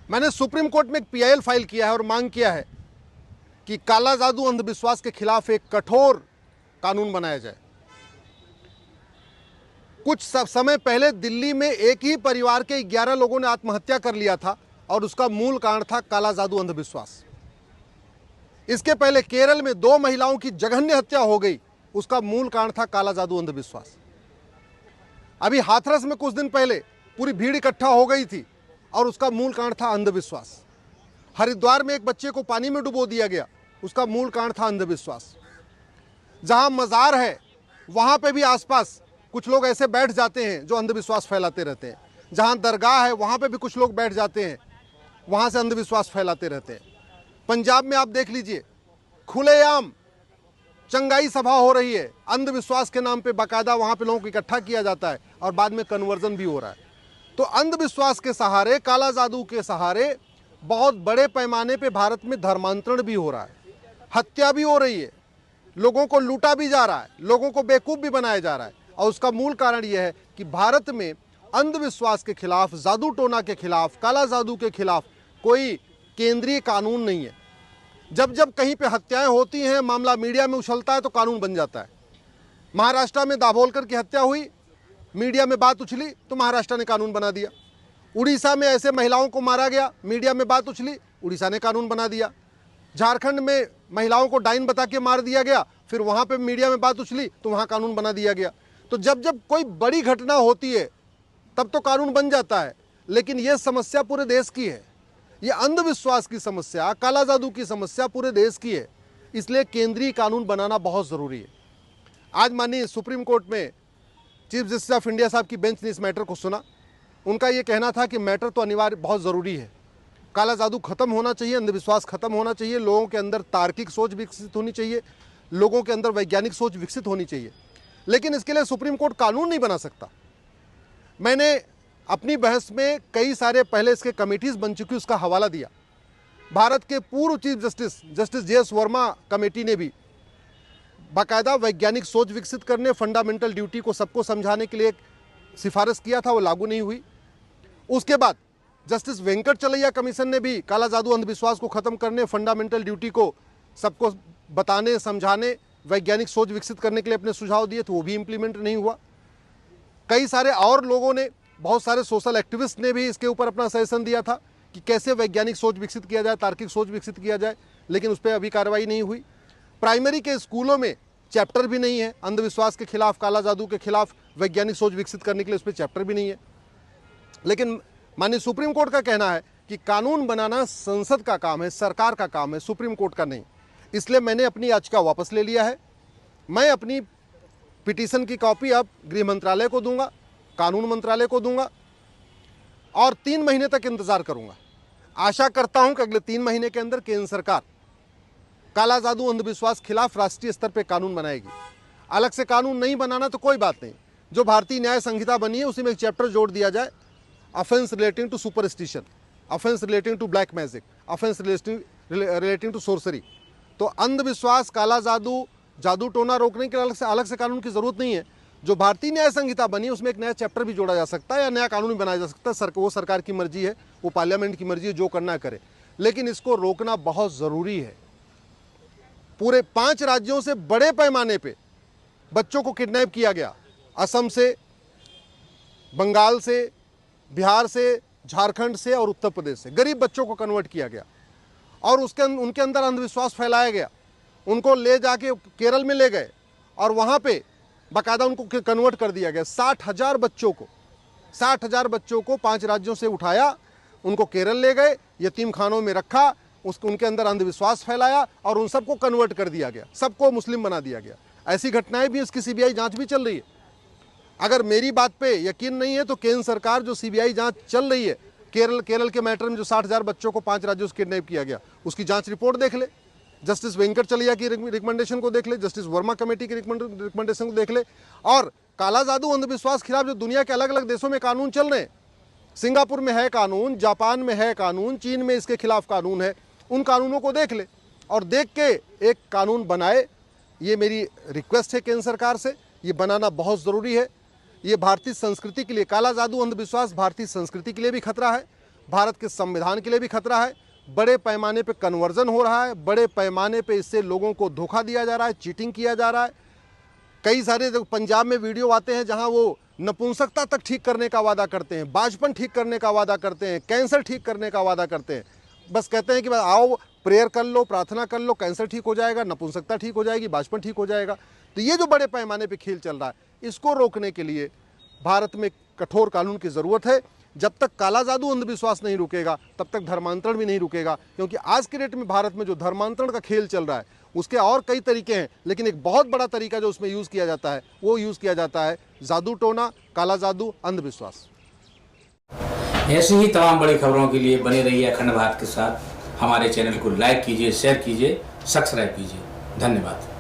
मैंने supreme court में एक पीआईएल फाइल किया है और मांग किया है कि काला जादू अंधविश्वास के खिलाफ एक कठोर कानून बनाया जाए। कुछ समय पहले दिल्ली में एक ही परिवार के 11 लोगों ने आत्महत्या कर लिया था और उसका मूल कारण था काला जादू अंधविश्वास। इसके पहले केरल में 2 महिलाओं की जघन्य हत्या हो गई, उसका मूल कारण था काला जादू अंधविश्वास। अभी हाथरस में कुछ दिन पहले पूरी भीड़ इकट्ठा हो गई थी और उसका मूल कारण था अंधविश्वास। हरिद्वार में एक बच्चे को पानी में डुबो दिया गया, उसका मूल कारण था अंधविश्वास। जहां मजार है वहां पे भी आसपास कुछ लोग ऐसे बैठ जाते हैं जो अंधविश्वास फैलाते रहते हैं। जहां दरगाह है वहां पे भी कुछ लोग बैठ जाते हैं, वहां से अंधविश्वास फैलाते रहते हैं। पंजाब में आप देख लीजिए, खुलेआम चंगाई सभा हो रही है, अंधविश्वास के नाम पे बाकायदा वहां पे लोगों को इकट्ठा किया जाता है और बाद में कन्वर्जन भी हो रहा है। तो अंधविश्वास के सहारे, काला जादू के सहारे बहुत बड़े पैमाने पे भारत में धर्मांतरण भी हो रहा है, हत्या भी हो रही है, लोगों को लूटा भी जा रहा है, लोगों को बेवकूफ़ भी बनाया जा रहा है। और उसका मूल कारण यह है कि भारत में अंधविश्वास के खिलाफ, जादू टोना के खिलाफ, काला जादू के खिलाफ कोई केंद्रीय कानून नहीं है। जब जब कहीं पे हत्याएं होती हैं, मामला मीडिया में उछलता है तो कानून बन जाता है। महाराष्ट्र में दाभोलकर की हत्या हुई, मीडिया में बात उछली तो महाराष्ट्र ने कानून बना दिया। उड़ीसा में ऐसे महिलाओं को मारा गया, मीडिया में बात उछली, उड़ीसा ने कानून बना दिया। झारखंड में महिलाओं को डाइन बता के मार दिया गया, फिर वहाँ पे मीडिया में बात उछली तो वहाँ कानून बना दिया गया। तो जब जब कोई बड़ी घटना होती है तब तो कानून बन जाता है, लेकिन ये समस्या पूरे देश की है। ये अंधविश्वास की समस्या, काला जादू की समस्या पूरे देश की है, इसलिए केंद्रीय कानून बनाना बहुत ज़रूरी है। आज माननीय सुप्रीम कोर्ट में चीफ जस्टिस ऑफ इंडिया साहब की बेंच ने इस मैटर को सुना। उनका ये कहना था कि मैटर तो अनिवार्य बहुत ज़रूरी है, काला जादू खत्म होना चाहिए, अंधविश्वास खत्म होना चाहिए, लोगों के अंदर तार्किक सोच विकसित होनी चाहिए, लोगों के अंदर वैज्ञानिक सोच विकसित होनी चाहिए। लेकिन इसके लिए सुप्रीम कोर्ट कानून नहीं बना सकता। मैंने अपनी बहस में कई सारे पहले इसके कमेटीज़ बन चुकी उसका हवाला दिया। भारत के पूर्व chief justice JS Verma committee ने भी बाकायदा वैज्ञानिक सोच विकसित करने, फंडामेंटल ड्यूटी को सबको समझाने के लिए सिफारिश किया था, वो लागू नहीं हुई। उसके बाद जस्टिस वेंकटचलैया कमीशन ने भी काला जादू अंधविश्वास को ख़त्म करने, फंडामेंटल ड्यूटी को सबको बताने, समझाने, वैज्ञानिक सोच विकसित करने के लिए अपने सुझाव दिए, तो वो भी इम्प्लीमेंट नहीं हुआ। कई सारे और लोगों ने, बहुत सारे सोशल एक्टिविस्ट ने भी इसके ऊपर अपना सजेशन दिया था कि कैसे वैज्ञानिक सोच विकसित किया जाए, तार्किक सोच विकसित किया जाए, लेकिन उस पर अभी कार्रवाई नहीं हुई। प्राइमरी के स्कूलों में चैप्टर भी नहीं है अंधविश्वास के खिलाफ, काला जादू के खिलाफ वैज्ञानिक सोच विकसित करने के लिए, उस पर चैप्टर भी नहीं है। लेकिन माननीय सुप्रीम कोर्ट का कहना है कि कानून बनाना संसद का काम है, सरकार का काम है, सुप्रीम कोर्ट का नहीं। इसलिए मैंने अपनी याचिका वापस ले लिया है। मैं अपनी पिटीशन की कॉपी अब गृह मंत्रालय को दूंगा, कानून मंत्रालय को दूंगा और 3 महीने तक इंतजार करूंगा। आशा करता हूं कि अगले 3 महीने के अंदर केंद्र सरकार काला जादू अंधविश्वास खिलाफ राष्ट्रीय स्तर पर कानून बनाएगी। अलग से कानून नहीं बनाना तो कोई बात नहीं, जो भारतीय न्याय संहिता बनी है उसी में एक चैप्टर जोड़ दिया जाए, offence relating to superstition, offence relating to black magic, offence relating to sorcery. तो अंधविश्वास, काला जादू, जादू टोना रोकने के अलग से कानून की जरूरत नहीं है। जो भारतीय न्याय संहिता बनी है उसमें एक नया चैप्टर भी जोड़ा जा सकता है या नया कानून भी बनाया जा सकता है। वो सरकार की मर्जी है, वो पार्लियामेंट की मर्जी है, जो करना करे, लेकिन इसको रोकना बहुत ज़रूरी है। पूरे 5 राज्यों से बड़े पैमाने पे बच्चों को किडनैप किया गया, असम से, बंगाल से, बिहार से, झारखंड से और उत्तर प्रदेश से गरीब बच्चों को कन्वर्ट किया गया और उनके अंदर अंधविश्वास फैलाया गया। उनको ले जाके केरल में ले गए और वहाँ पे बाकायदा उनको कन्वर्ट कर दिया गया। 60,000 बच्चों को 5 राज्यों से उठाया, उनको केरल ले गए, यतीम खानों में रखा, उनके अंदर अंधविश्वास फैलाया और उन सबको कन्वर्ट कर दिया गया, सबको मुस्लिम बना दिया गया। ऐसी घटनाएं भी, इसकी CBI जांच भी चल रही है। अगर मेरी बात पे यकीन नहीं है तो केंद्र सरकार जो CBI जांच चल रही है केरल के मैटर में, जो 60,000 बच्चों को 5 राज्यों से किडनैप किया गया, उसकी जांच रिपोर्ट देख ले, जस्टिस वेंकटचलैया की रिकमेंडेशन को देख ले, जस्टिस वर्मा कमेटी की रिकमेंडेशन को देख ले। और काला जादू अंधविश्वास खिलाफ जो दुनिया के अलग अलग देशों में कानून चल रहे हैं, सिंगापुर में है कानून, जापान में है कानून, चीन में इसके खिलाफ कानून है, उन कानूनों को देख ले और देख के एक कानून बनाए। ये मेरी रिक्वेस्ट है केंद्र सरकार से, ये बनाना बहुत ज़रूरी है। ये भारतीय संस्कृति के लिए, काला जादू अंधविश्वास भारतीय संस्कृति के लिए भी खतरा है, भारत के संविधान के लिए भी खतरा है। बड़े पैमाने पे कन्वर्जन हो रहा है, बड़े पैमाने पे इससे लोगों को धोखा दिया जा रहा है, चीटिंग किया जा रहा है। कई सारे पंजाब में वीडियो आते हैं जहां वो नपुंसकता तक ठीक करने का वादा करते हैं, बाजपन ठीक करने का वादा करते हैं, कैंसर ठीक करने का वादा करते हैं। बस कहते हैं कि आओ प्रेयर कर लो, प्रार्थना कर लो, कैंसर ठीक हो जाएगा, नपुंसकता ठीक हो जाएगी, बाजपन ठीक हो जाएगा। तो ये जो बड़े पैमाने पे खेल चल रहा है, इसको रोकने के लिए भारत में कठोर कानून की ज़रूरत है। जब तक काला जादू अंधविश्वास नहीं रुकेगा तब तक धर्मांतरण भी नहीं रुकेगा, क्योंकि आज के डेट में भारत में जो धर्मांतरण का खेल चल रहा है उसके और कई तरीके हैं, लेकिन एक बहुत बड़ा तरीका जो उसमें यूज़ किया जाता है वो यूज़ किया जाता है जादू टोना, काला जादू, अंधविश्वास। ऐसी ही तमाम बड़ी खबरों के लिए बने रहिए अखंड भारत के साथ। हमारे चैनल को लाइक कीजिए, शेयर कीजिए, सब्सक्राइब कीजिए। धन्यवाद।